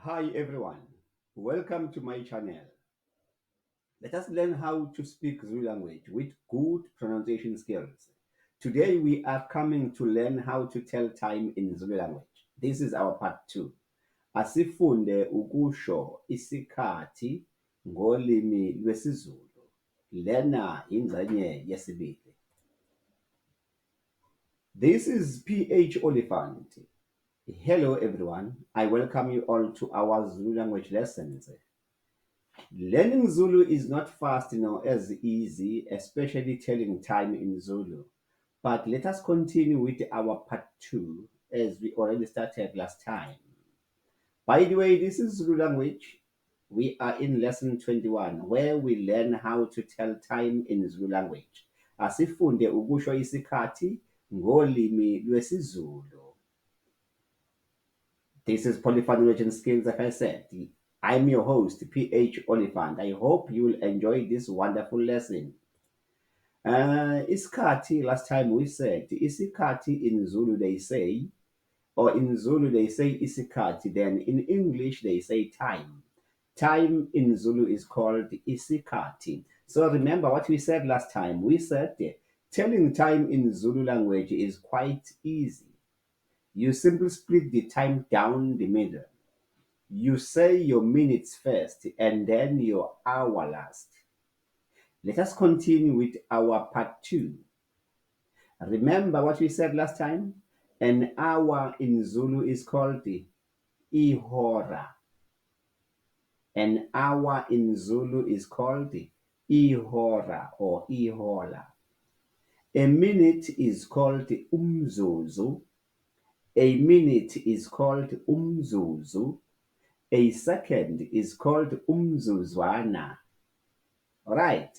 Hi everyone, welcome to my channel. Let us learn how to speak Zulu language with good pronunciation skills. Today we are coming to learn how to tell time in Zulu language. This is our part 2. Asifunde ukusho isikhathi ngolimi lwesiZulu. Lena ingxenye yesibili. This is PH Oliphant. Hello everyone, I welcome you all to our Zulu language lessons. Learning Zulu is not fast nor as easy, especially telling time in Zulu. But let us continue with our part 2 as we already started last time. By the way, this is Zulu language. We are in lesson 21 where we learn how to tell time in Zulu language. Asifunde ukusho isikhathi ngolimi lwesiZulu. This is Polyphony Skills, like I said. I'm your host, PH Oliphant. I hope you will enjoy this wonderful lesson. Isikhathi, last time we said, isikhathi in Zulu they say, or in Zulu they say isikhathi, then in English they say time. Time in Zulu is called isikhathi. So remember what we said last time. We said telling time in Zulu language is quite easy. You simply split the time down the middle. You say your minutes first and then your hour last. Let us continue with our part 2. Remember what we said last time? An hour in Zulu is called the ihora. An hour in Zulu is called the ihora or ihola. A minute is called umzuzu. A minute is called umzuzu. A second is called umzuzwana. All right.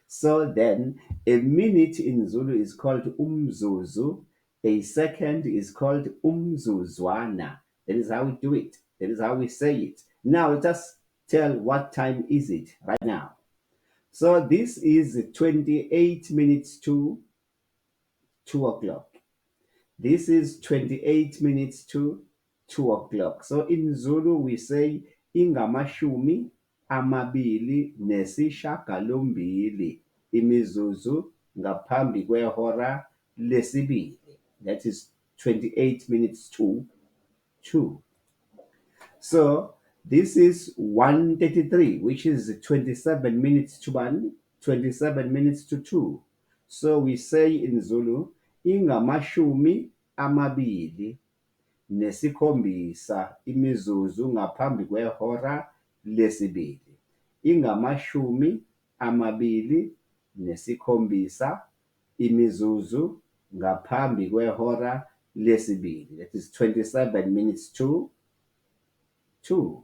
So then a minute in Zulu is called umzuzu. A second is called umzuzwana. That is how we do it. That is how we say it. Now let us tell what time is it right now. So this is 28 minutes to 2 o'clock. This is 28 minutes to 2 o'clock. So in Zulu we say ingamashumi amabili nesishagalombili imizuzu ngaphambi kwehora lesibili. That is 28 minutes to 2. So this is 1:33, which is 27 minutes to 1, 27 minutes to 2. So we say in Zulu ingamashumi amabili nesikhombisa imizuzu ngaphambi kwehora lesibili. Ingamashumi amabili nesikhombisa imizuzu ngaphambi kwehora lesibili. That is 27 minutes to 2.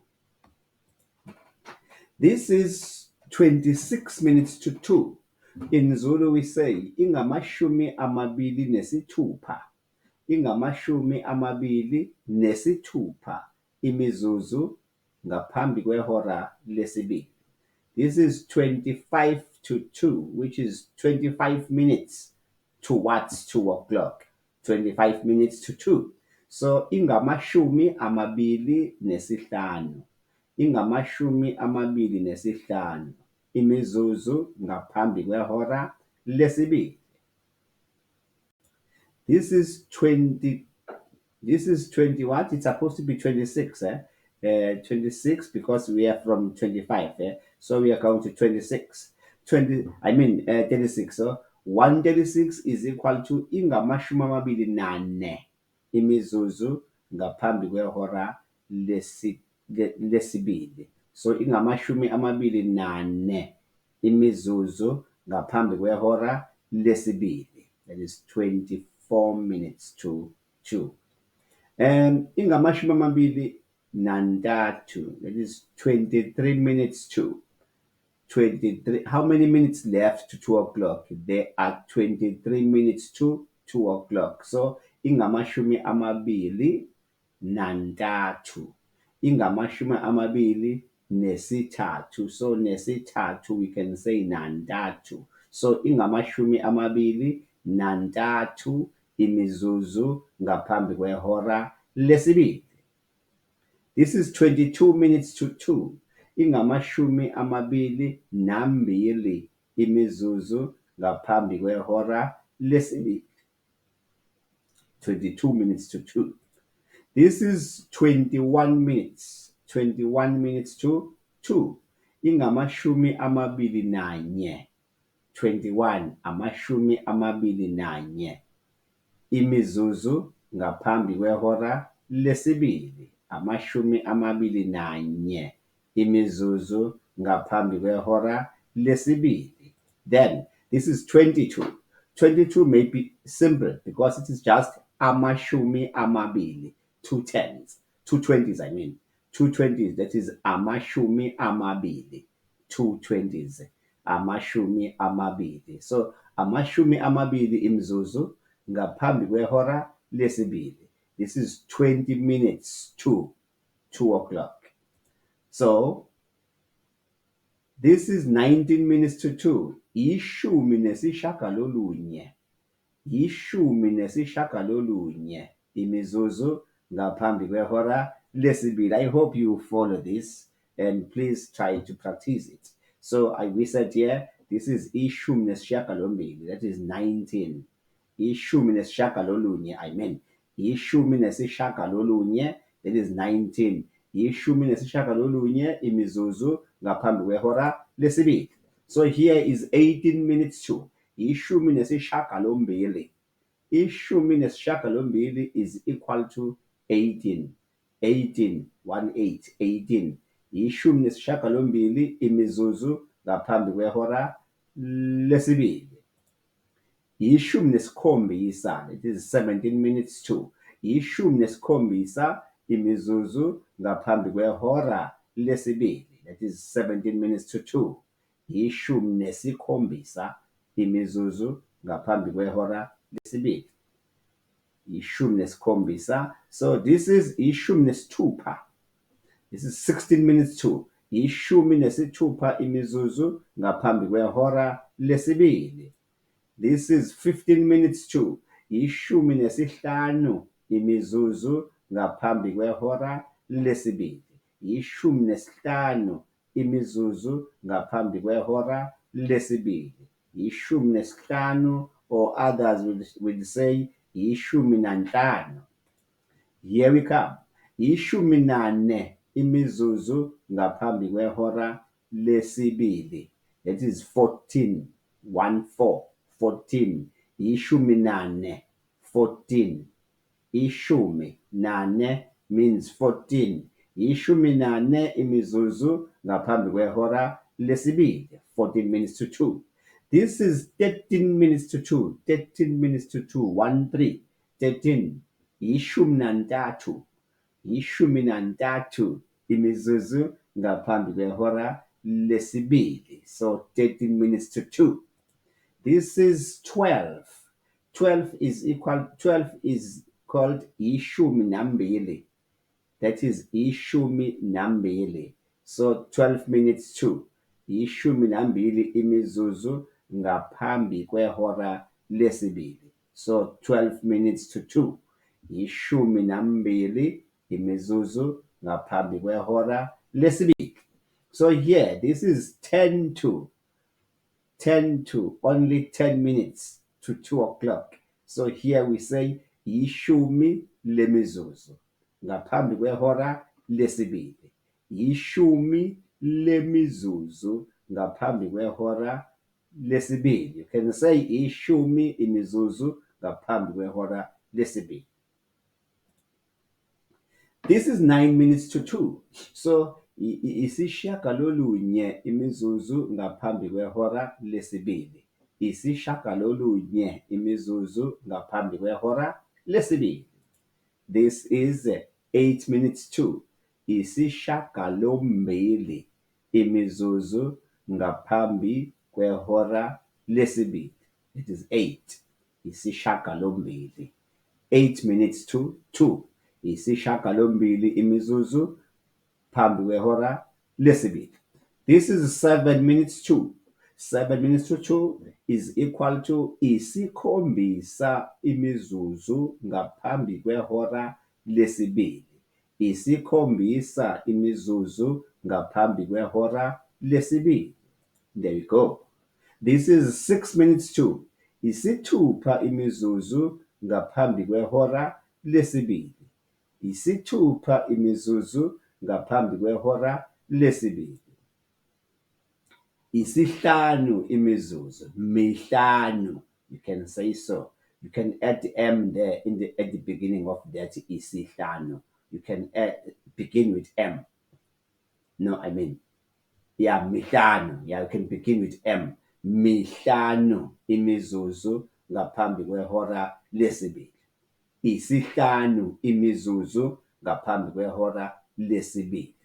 This is 26 minutes to 2. In Zulu we say ingamashumi amabili nesithupha. Ingamashumi amabili nesithupha imizuzu ngaphambi kwehora lesibili. This is 25 to 2, which is 25 minutes towards 2 o'clock. 25 minutes to 2. So ingamashumi amabili nesihlanu. Ingamashumi amabili nesihlanu imizuzu ngaphambi kwehora lesibili. This is 20. This is 20 what? It's supposed to be 26, 26 because we are from 25, so we are going to 26. 36. So 136 is equal to ingamashumi amabili nane imizuzu ngaphambi kwehora lesibili. So ingamashumi amabili nane imizuzu ngaphambi kwehora lesibili. That is 24 minutes to 2. Ingamashumi amabili nantathu. That is 23 minutes to 23. How many minutes left to 2 o'clock? There are 23 minutes to 2 o'clock. So ingamashumi amabili nantathu. Ingamashumi amabili nesithathu. So nesithathu we can say nantathu. So ingamashumi amabili nantathu imizuzu ngaphambi kwehora lesibili. This is 22 minutes to 2. Ingamashumi amabili nambili imizuzu ngaphambi kwehora lesibili. 22 minutes to 2. This is 21 minutes. 21 minutes to 2. Ingamashumi amabili nanye. 21 amashumi amabili nanye. Imizuzu ngaphambi kwehora lesibili. Amashumi amabili nanye. Imizuzu ngaphambi kwehora lesibili. Then this is 22. 22 may be simple because it is just amashumi amabili. Two tens. Two twenties, I mean. Two twenties, that is amashumi amabili. Two twenties. Amashumi amabili. So amashumi amabili imizuzu ngaphambi kwehora lesibili. This is 20 minutes to 2 o'clock. So this is 19 minutes to 2. Ishumi nesishagalolunye. Ishumi nesishagalolunye. Imizuzu ngaphambi kwehora lesibili. I hope you follow this and please try to practice it. So we said here, this is ishumi nesishagalombili. That is 19. Ishumi nesishagalolunye, I mean. Ishumi nesishagalolunye, that is 19. Ishumi nesishagalolunye imizuzu ngaphambi kwehora lesibili. So here is 18 minutes to. Ishumi nesishagalombili. Ishumi nesishagalombili is equal to 18. 18, 1-8, 18. Ishumi nesishagalombili imizuzu ngaphambi kwehora lesibili. Ishumi nesikhombisa, it is 17 minutes to. Ishumi nesikhombisa imizuzu ngaphambi kwehora lesibili. That is 17 minutes to 2. Ishumi nesikhombisa imizuzu ngaphambi kwehora lesibili. Ishumi nesikhombisa. So this is ishumi nesithupha. This is 16 minutes to. Ishumi nesithupha imizuzu ngaphambi kwehora lesibili. This is 15 minutes to. Ishumi nesihlanu imizuzu ngaphambi kwehora lesibili. Ishumi nesihlanu imizuzu ngaphambi kwehora lesibili. Ishumi nesihlanu, or others will say ishumi nanhlanu. Here we come. Ishumi nane imizuzu ngaphambi kwehora lesibili. That is 14. 1-4. 14. Ishumi nane. 14. Ishumi nane means 14. Ishumi nane imizuzu ngaphambi kwehora lesibili. 14 minutes to 2. This is 13 minutes to 2. 13 minutes to 2. 1-3. 13. Ishumi nantathu. Ishumi nantathu imizuzu ngaphambi kwehora lesibili. So 13 minutes to 2. This is 12. 12 is called ishumi nambili. That is ishumi nambili. So 12 minutes to. Ishumi nambili imizuzu ngaphambi kwehora lesibili. So 12 minutes to 2. Ishumi nambili imizuzu ngaphambi kwehora lesibili. So here, this is 10 to. 10 to, only 10 minutes to 2 o'clock. So here we say ishumi lemizuzu ngaphambi kwehora lesibili. Ishumi lemizuzu ngaphambi kwehora lesibili. You can say ishumi imizuzu ngaphambi kwehora lesibili. This is 9 minutes to 2. So isishagalolunye imizuzu ngaphambi kwehora lesibili. Isishagalolunye imizuzu ngaphambi kwehora lesibili. This is 8 minutes to. Isishagalombili imizuzu ngaphambi kwehora lesibili. It is 8. Isishagalombili. 8 minutes to 2. Isishagalombili imizuzu phambi kwehora lesibili. This is 7 minutes to. 7 minutes to 2 is equal to isikhombisa imizuzu ngaphambi kwehora lesibili. isikhombisa imizuzu ngaphambi kwehora lesibili. There you go. This is 6 minutes to. Isithupha imizuzu ngaphambi kwehora lesibili. Isithupha imizuzu ngaphambi kwehora lesibili. Isihlanu imizuzu. Mihlanu. You can say so. You can add M there at the beginning of that isihlanu. You can begin with M. No, I mean, yeah, mihlanu. Yeah, you can begin with M. Mihlanu imizuzu ngaphambi kwehora lesibili. Isihlanu imizuzu ngaphambi kwehora lesibili.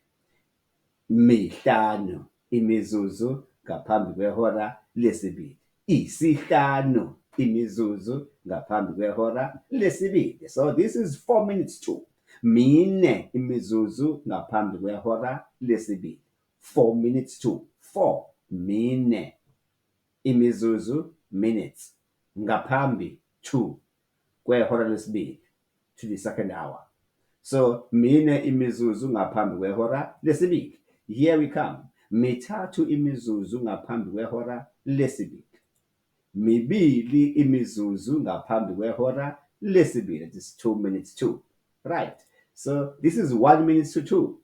Mihlanu imizuzu ngaphambi kwehora lesibili. Isihlanu imizuzu ngaphambi kwehora lesibili. So this is 4 minutes to. Mine imizuzu ngaphambi kwehora lesibili. 4 minutes to. 4. Mine imizuzu, minutes, ngaphambi, to, kwehora lesibili, to the second hour. So mine imizuzu ngaphambi kwehora lesibili. Here we come. Mithathu imizuzu ngaphambi kwehora lesibili. Mibili imizuzu ngaphambi kwehora lesibili. It is 2 minutes to. Right. So this is 1 minute to 2.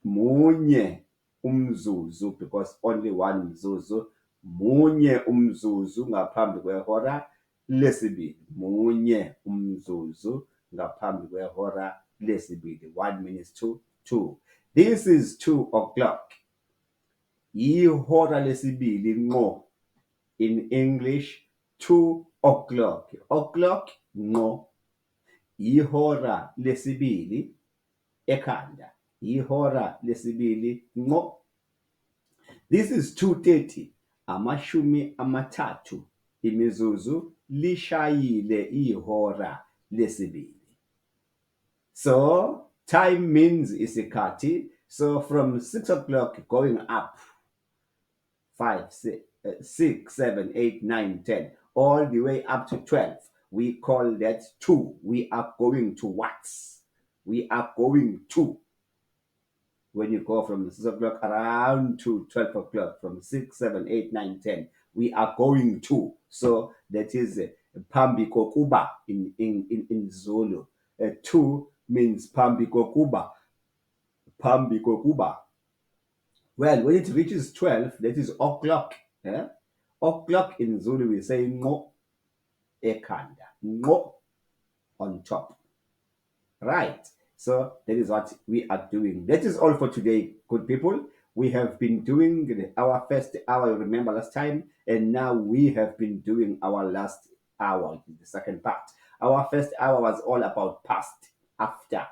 Munye umzuzu, because only one mzuzu. Munye umzuzu ngaphambi kwehora lesibili. Munye umzuzu ngaphambi kwehora lesibili. 1 minute to 2. This is 2 o'clock. Ihora lesibili ngqo. In English, 2 o'clock. O'clock ngqo. Ihora lesibili ekhanda. Ihora lesibili ngqo. This is 2:30. Amashumi amathathu imizuzu lishayile ihora lesibili. So time means isikhathi. So from 6 o'clock going up, 5, 6, 7, 8, 9, 10, all the way up to 12. We call that 2. We are going to what? We are going to. When you go from 6 o'clock around to 12 o'clock, from 6, 7, 8, 9, 10, we are going to. So that is phambi kokuba in Zulu. 2 means phambi kokuba. Phambi kokuba. Well, when it reaches 12, that is o'clock. Eh? O'clock in Zulu, we say ngqo ekhanda. Ngqo on top. Right. So that is what we are doing. That is all for today, good people. We have been doing our first hour, remember last time, and now we have been doing our last hour, the second part. Our first hour was all about past, after,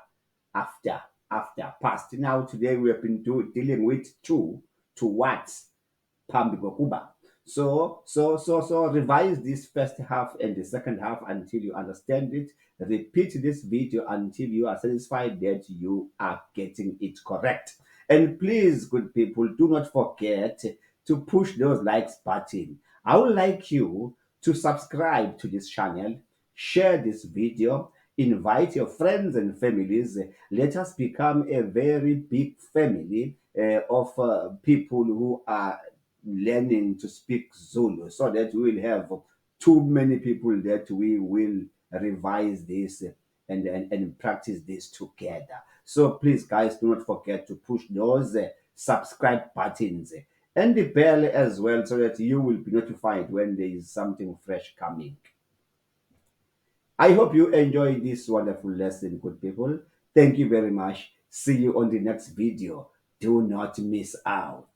past. Now today we have been dealing with to what, phambi kokuba. So revise this first half and the second half until you understand it. Repeat this video until you are satisfied that you are getting it correct. And please, good people, do not forget to push those likes button. I would like you to subscribe to this channel, share this video, invite your friends and families. Let us become a very big family of people who are learning to speak Zulu, so that we will have too many people that we will revise this and practice this together. So please, guys, do not forget to push those subscribe buttons and the bell as well, so that you will be notified when there is something fresh coming. I hope you enjoyed this wonderful lesson, good people. Thank you very much. See you on the next video. Do not miss out.